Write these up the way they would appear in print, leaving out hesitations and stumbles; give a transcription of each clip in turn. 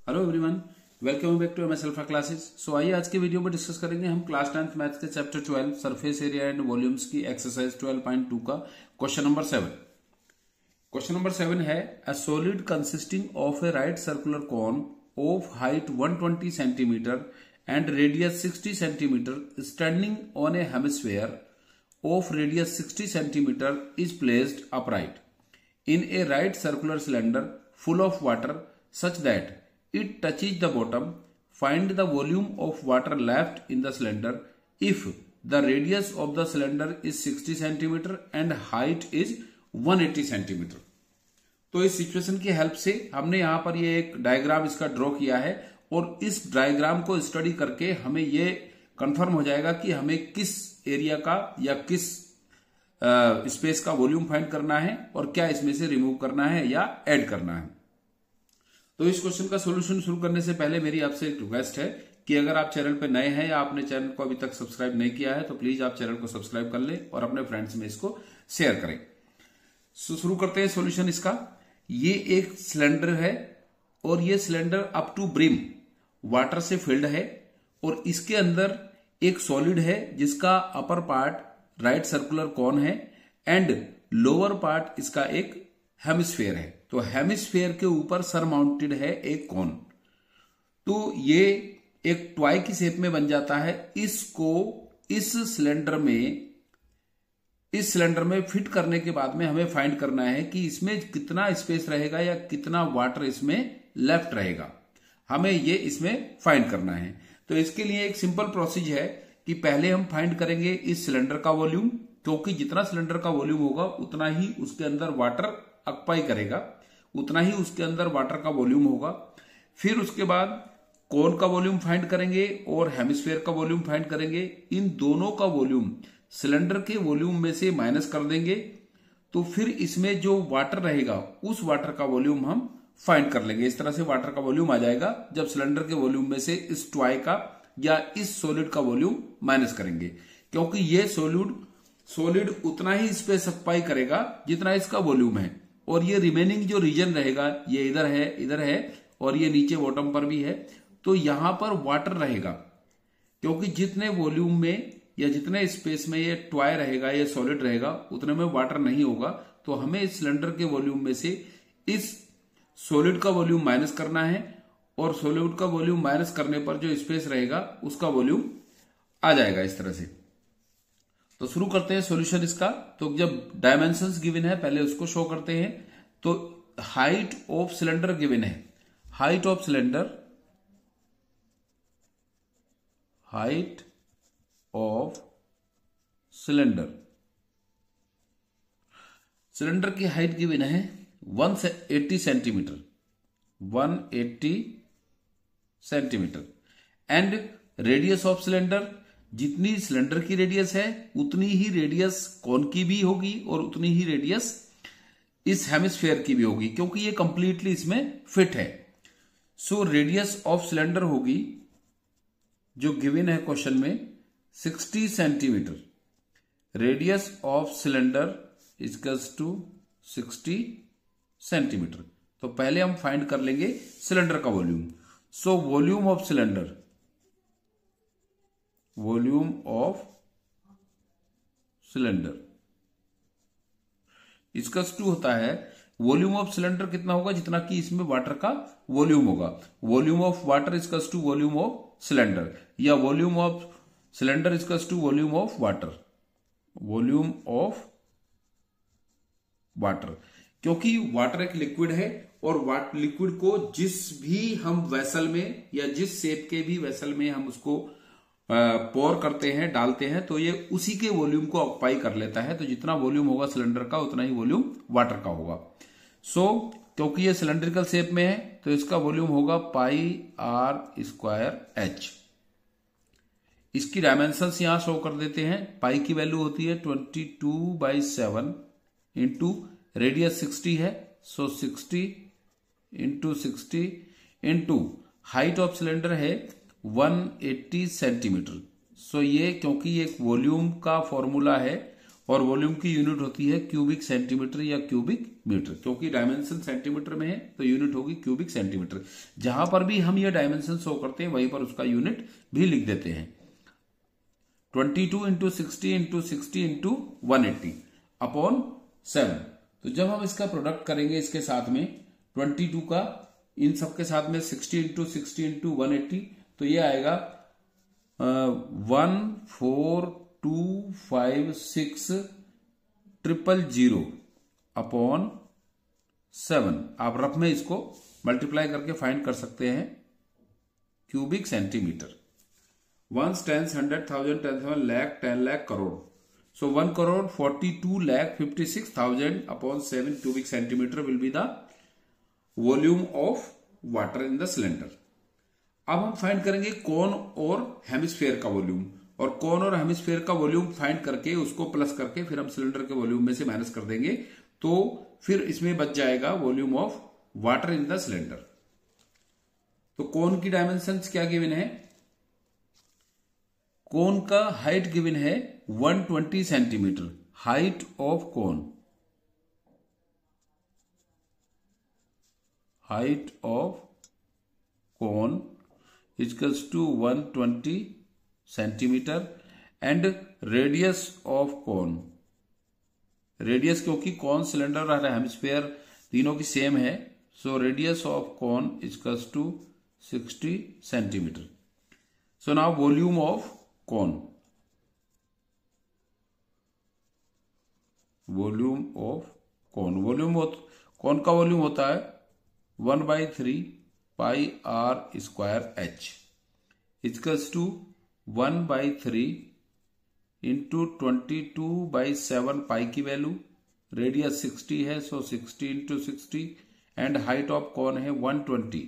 Hello everyone, welcome back to MS alpha classes. So आइए आज के वीडियो में डिस्कस करेंगे हम क्लास 10th मैथ्स के chapter 12 surface area and volumes की एक्सरसाइज 12.2 का क्वेश्चन नंबर 7। क्वेश्चन नंबर 7 है a solid consisting of a right circular cone of height 120 centimetre and radius 60 centimetre standing on a hemisphere of radius 60 centimeter is placed upright in a right circular cylinder full of water such that it touches the bottom. Find the volume of water left in the cylinder if the radius of the cylinder is 60 centimeter and height is 180 centimeter. तो इस situation की help से हमने यहां पर ये एक diagram इसका ड्रॉ किया है और इस डायग्राम को स्टडी करके हमें ये कंफर्म हो जाएगा कि हमें किस एरिया का या किस स्पेस का वॉल्यूम फाइंड करना है और क्या इसमें से रिमूव करना है या ऐड करना है। तो इस क्वेश्चन का सॉल्यूशन शुरू करने से पहले मेरी आपसे एक रिक्वेस्ट है कि अगर आप चैनल पर नए हैं या आपने चैनल को अभी तक सब्सक्राइब नहीं किया है तो प्लीज आप चैनल को सब्सक्राइब कर लें और अपने फ्रेंड्स में इसको शेयर करें। शुरू करते हैं सॉल्यूशन इसका। ये एक सिलेंडर है और ये cylinder up to brim water से फिल्ड है और इसके अंदर एक सॉलिड है जिसका upper part right circular cone है एंड लोअर पार्ट इसका एक हेमिस्फीयर है। तो हेमिस्फीयर के ऊपर सरमाउंटेड है एक कोन। तो ये एक टॉय की शेप में बन जाता है। इसको इस सिलेंडर में फिट करने के बाद में हमें फाइंड करना है कि इसमें कितना स्पेस रहेगा या कितना वाटर इसमें लेफ्ट रहेगा। हमें ये इसमें फाइंड करना है। तो इसके लिए एक सिंपल प्रोसीजर है कि पहले हम फाइंड करेंगे इस सिलेंडर का वॉल्यूम, क्योंकि जितना सिलेंडर का वॉल्यूम होगा उतना ही उसके अंदर वाटर ऑक्युपाई करेगा, उतना ही उसके अंदर वाटर का वॉल्यूम होगा। फिर उसके बाद कोन का वॉल्यूम फाइंड करेंगे और हेमिस्फीयर का वॉल्यूम फाइंड करेंगे। इन दोनों का वॉल्यूम सिलेंडर के वॉल्यूम में से माइनस कर देंगे तो फिर इसमें जो वाटर रहेगा उस वाटर का वॉल्यूम हम फाइंड कर लेंगे। इस तरह से वाटर का वॉल्यूम आ जाएगा जब सिलेंडर के वॉल्यूम में से इस टॉय का या इस सॉलिड का वॉल्यूम माइनस करेंगे, क्योंकि ये सॉलिड उतना ही स्पेस ऑक्युपाई करेगा जितना इसका वॉल्यूम है और ये रिमेनिंग जो रीजन रहेगा ये इधर है और ये नीचे बॉटम पर भी है। तो यहां पर वाटर रहेगा, क्योंकि जितने वॉल्यूम में या जितने स्पेस में ये टॉय रहेगा, ये सॉलिड रहेगा, उतने में वाटर नहीं होगा। तो हमें इस सिलेंडर के वॉल्यूम में से इस सॉलिड का वॉल्यूम माइनस करना है और सॉलिड का वॉल्यूम माइनस करने पर जो स्पेस रहेगा उसका वॉल्यूम आ जाएगा इस तरह से। तो शुरू करते हैं सॉल्यूशन इसका। तो जब डायमेंशंस गिवन है पहले उसको शो करते हैं। तो हाइट ऑफ सिलेंडर गिवन है। हाइट ऑफ सिलेंडर की हाइट गिवन है 180 centimetre 180 centimetre and radius of cylinder, जितनी सिलेंडर की रेडियस है उतनी ही रेडियस कोन की भी होगी और उतनी ही रेडियस इस हेमिस्फीयर की भी होगी, क्योंकि ये कंप्लीटली इसमें फिट है। सो रेडियस ऑफ सिलेंडर होगी जो गिवन है क्वेश्चन में 60 centimetre. Radius of cylinder equals to 60 centimetre. तो पहले हम फाइंड कर लेंगे सिलेंडर का volume. So volume of cylinder इसका टू होता है वॉल्यूम ऑफ सिलेंडर कितना होगा जितना कि इसमें वाटर का वॉल्यूम होगा। वॉल्यूम ऑफ वाटर इसका टू वॉल्यूम ऑफ सिलेंडर या वॉल्यूम ऑफ सिलेंडर इसका टू वॉल्यूम ऑफ वाटर। क्योंकि वाटर एक लिक्विड है और लिक्विड को जिस भी हम वेसल में या जिस शेप के भी वेसल में हम उसको पोर करते हैं, डालते हैं, तो ये उसी के वॉल्यूम को ऑक्युपाई कर लेता है। तो जितना वॉल्यूम होगा सिलेंडर का उतना ही वॉल्यूम वाटर का होगा। सो क्योंकि ये सिलेंड्रिकल शेप में है तो इसका वॉल्यूम होगा πr²h। इसकी डायमेंशंस यहां शो कर देते हैं। पाई की वैल्यू होती है 22/7 इंटू रेडियस 60 है, so 60 into 60 into height of cylinder है 180 सेंटीमीटर। सो ये क्योंकि एक वॉल्यूम का फॉर्मूला है और वॉल्यूम की यूनिट होती है क्यूबिक सेंटीमीटर या क्यूबिक मीटर, क्योंकि डायमेंशन सेंटीमीटर में है तो यूनिट होगी क्यूबिक सेंटीमीटर। जहां पर भी हम ये डायमेंशन शो करते हैं वहीं पर उसका यूनिट भी लिख देते हैं। 22 इंटू 60 इंटू 60 इंटू 180 अपॉन 7। तो जब हम इसका प्रोडक्ट करेंगे इसके साथ में 22 का इन सब के साथ में 60 इंटू 60 इंटू 180, तो ये आएगा 14256 अपॉन 7। आप रफ में इसको मल्टीप्लाई करके फाइंड कर सकते हैं cubic centimetre. 1 10 100 1000 10,000 lakh 10 lakh crore. So 1,42,56,000 upon 7 cubic centimeter will be the volume of water in the cylinder। अब हम फाइंड करेंगे कोन और हेमिस्फेयर का वॉल्यूम, और कोन और हेमिस्फेयर का वॉल्यूम फाइंड करके उसको प्लस करके फिर हम सिलेंडर के वॉल्यूम में से माइनस कर देंगे, तो फिर इसमें बच जाएगा volume of water in the cylinder. तो कोन की डायमेंशंस क्या गिवन है? कोन का हाइट गिवन है 120 सेंटीमीटर, height of cone, height of cone equals to 120 centimetre and radius of cone, radius क्योंकि कोन सिलेंडर और हेमिस्फेयर तीनों की सेम है, so radius of cone equals to 60 centimetre. So now volume of cone, volume of cone, cone का volume होता है 1/3 pi r square h equals to 1/3 into 22/7 pi की value, radius 60 है so 60 into 60 and height of कोन है 120,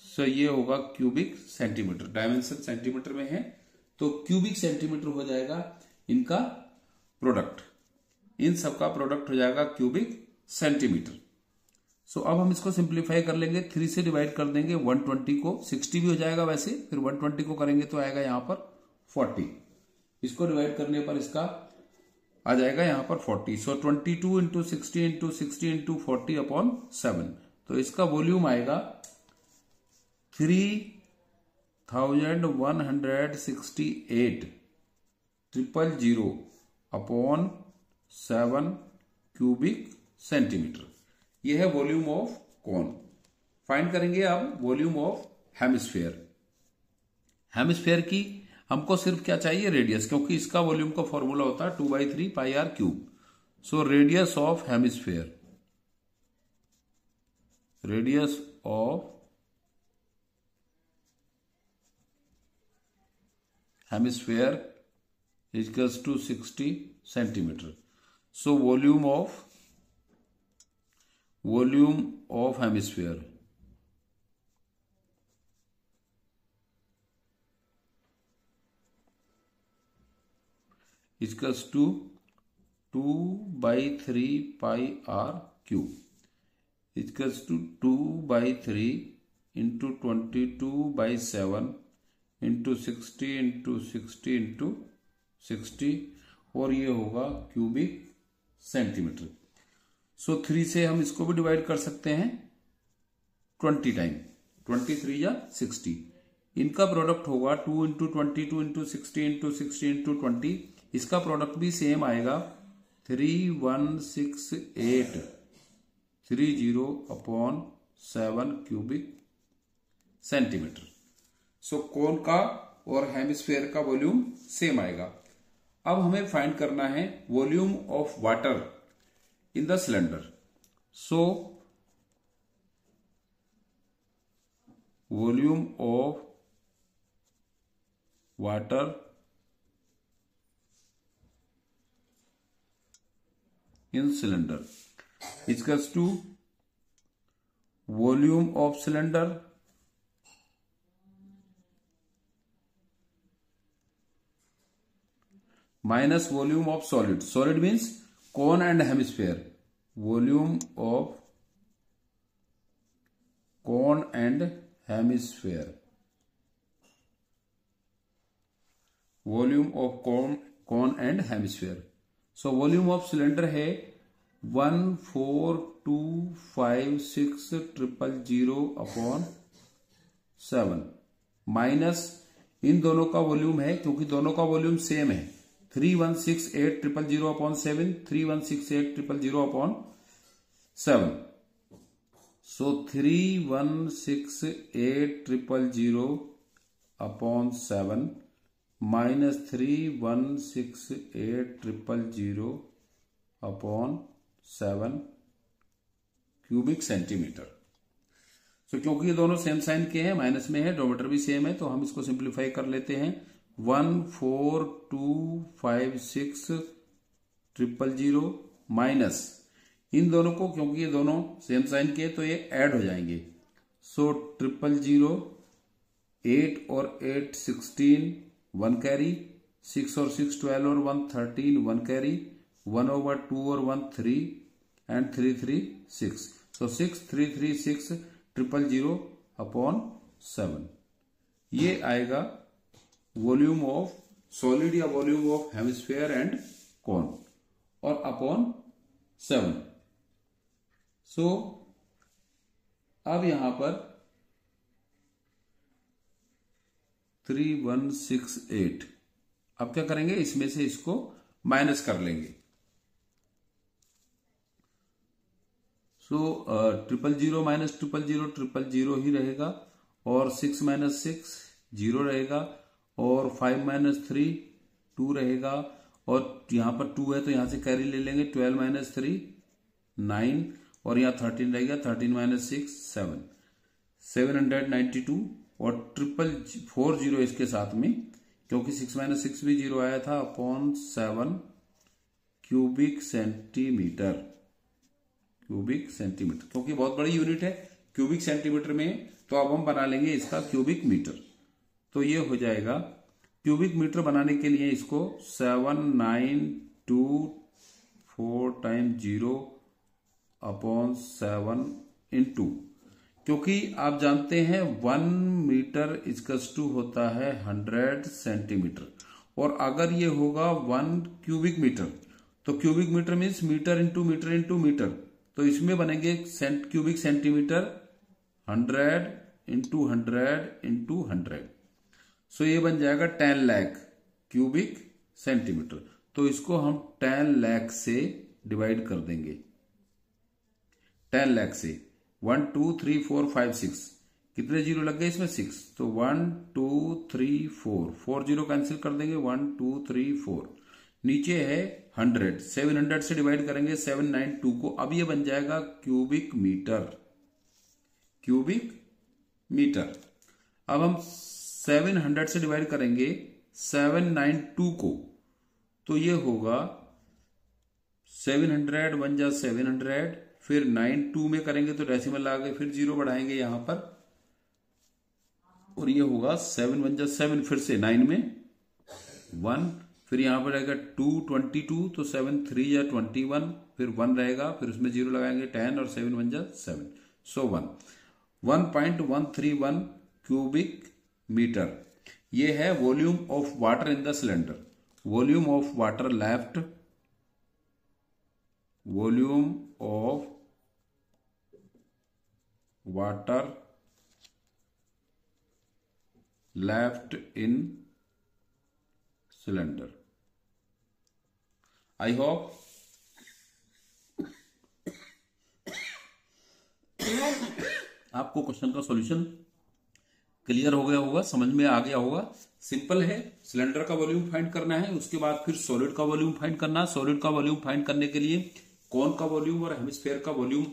सो ये होगा cubic centimetre. Dimension centimetre में है तो क्यूबिक सेंटीमीटर हो जाएगा इनका प्रोडक्ट, इन सबका प्रोडक्ट हो जाएगा क्यूबिक सेंटीमीटर। सो अब हम इसको सिंप्लीफाई कर लेंगे, 3 से डिवाइड कर देंगे 120 को, 60 भी हो जाएगा वैसे, फिर 120 को करेंगे तो आएगा यहां पर 40, इसको डिवाइड करने पर इसका आ जाएगा यहां पर 40। सो 22 इंटू 60 इंटू 60 इंटू 40 अपॉन 7, तो इसका वॉल्यूम आएगा 3168,000 अपॉन 7 क्यूबिक सेंटीमीटर। यह है वॉल्यूम ऑफ कोन। फाइंड करेंगे अब वॉल्यूम ऑफ हेमिस्फेयर। हेमिस्फेयर की हमको सिर्फ क्या चाहिए? रेडियस, क्योंकि इसका वॉल्यूम का फॉर्मूला होता है 2/3 pi r cube. So radius of hemisphere, radius of hemisphere equals to 60 centimetre. So volume of hemisphere equals to 2/3 pi r cube equals to 2/3 into 22/7 into 60 into 60 into 60, और ये होगा cubic centimetre. सो 3 से हम इसको भी divide कर सकते हैं 20 टाइम, 23 या 60, इनका प्रोडक्ट होगा 2 इंटू 22 इंटू 60 इंटू 60 इंटू 20, इसका प्रोडक्ट भी सेम आएगा 316830 अपॉन 7 क्यूबिक सेंटीमीटर। सो कोन का और हेमिस्फेयर का वॉल्यूम सेम आएगा। अब हमें फाइंड करना है volume of water in the cylinder. So volume of water in cylinder equals to volume of cylinder minus volume of solid. Solid means cone and hemisphere. Volume of cone and hemisphere. Volume of cone and hemisphere. So volume of cylinder है 1425600/7 minus इन दोनों का volume है, क्योंकि दोनों का volume same है, 3168,000/7 3168,000/7। सो 3168,000/7 minus 3168,000/7 cubic centimetre. सो क्योंकि ये दोनों सेम साइन के हैं, माइनस में है, डिनोमिनेटर भी सेम है, तो हम इसको सिंप्लीफाई कर लेते हैं। 14256,000 माइनस इन दोनों को, क्योंकि ये दोनों सेम साइन के हैं तो ये ऐड हो जाएंगे। सो 000 8 और 8 16 1 कैरी, 6 और 6 12 और 1 13 1 कैरी, 1/2 और 1 3 एंड 3 3 6। सो 6336,000/7 ये आएगा वॉल्यूम ऑफ सॉलिड या वॉल्यूम ऑफ हेमिस्फीयर एंड कोन, और अपॉन 7। सो अब यहां पर 3168, अब क्या करेंगे, इसमें से इसको माइनस कर लेंगे। सो 000 माइनस 000 ही रहेगा, और 6 माइनस 6 0 रहेगा, और 5 माइनस 3 2 रहेगा, और यहां पर 2 है तो यहां से कैरी ले लेंगे, 12 माइनस 3 9, और यहां 13 रहेगा, 13 माइनस 6 7 792, और 440 इसके साथ में, क्योंकि 6 माइनस 6 भी 0 आया था, upon 7 cubic centimetre. Cubic centimetre क्योंकि बहुत बड़ी यूनिट है क्यूबिक सेंटीमीटर में, तो अब हम बना लेंगे इसका क्यूबिक मीटर। तो ये हो जाएगा, क्यूबिक मीटर बनाने के लिए इसको 7924 टाइम 0/7 इंटू, क्योंकि आप जानते हैं 1 मीटर इक्वल्स टू होता है 100 सेंटीमीटर, और अगर ये होगा 1 क्यूबिक मीटर, तो cubic metre means metre into metre into metre, तो इसमें बनेंगे cubic centimetre 100 into 100 into 100। So ये बन जाएगा 10 लाख क्यूबिक सेंटीमीटर। तो इसको हम 10 लाख से डिवाइड कर देंगे, 10 लाख से। 1 2 3 4 5 6 कितने जीरो लग गए इसमें, 6, तो 1 2 3 4 0 कैंसिल कर देंगे, 1 2 3 4, नीचे है 100, 700 से डिवाइड करेंगे 792 को, अब ये बन जाएगा क्यूबिक मीटर। Cubic metre. अब हम 700 से डिवाइड करेंगे 792 को, तो ये होगा 700 बन जा 700, फिर 92 में करेंगे तो डेसिमल आ गए, फिर 0 बढ़ाएंगे यहां पर, और ये होगा 7 बन जा 7, फिर से 9 में 1, फिर यहां पर रहेगा 222, तो 7 3 या 21, फिर 1 रहेगा, फिर उसमें 0 लगाएंगे 10, और 7 बन जा 7। सो 1.131 क्यूबिक मीटर। ये है volume of water in the cylinder. Volume of water left, volume of water left in cylinder. I hope आपको क्वेश्चन का सॉल्यूशन क्लियर हो गया होगा, समझ में आ गया होगा। सिंपल है, सिलेंडर का वॉल्यूम फाइंड करना है, उसके बाद फिर सॉलिड का वॉल्यूम फाइंड करना है। सॉलिड का वॉल्यूम फाइंड करने के लिए कौन का वॉल्यूम और हेमिस्फीयर का वॉल्यूम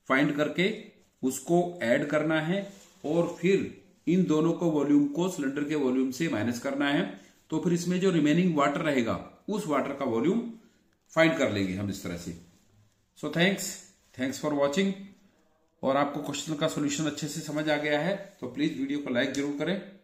फाइंड करके उसको ऐड करना है, और फिर इन दोनों को वॉल्यूम को सिलेंडर के वॉल्यूम से माइनस करना है, तो फिर इसमें जो रिमेनिंग वाटर रहेगा उस वाटर का वॉल्यूम फाइंड कर लेंगे हम इस तरह से। So thanks for watching. और आपको क्वेश्चन का सॉल्यूशन अच्छे से समझ आ गया है तो प्लीज वीडियो को लाइक जरूर करें।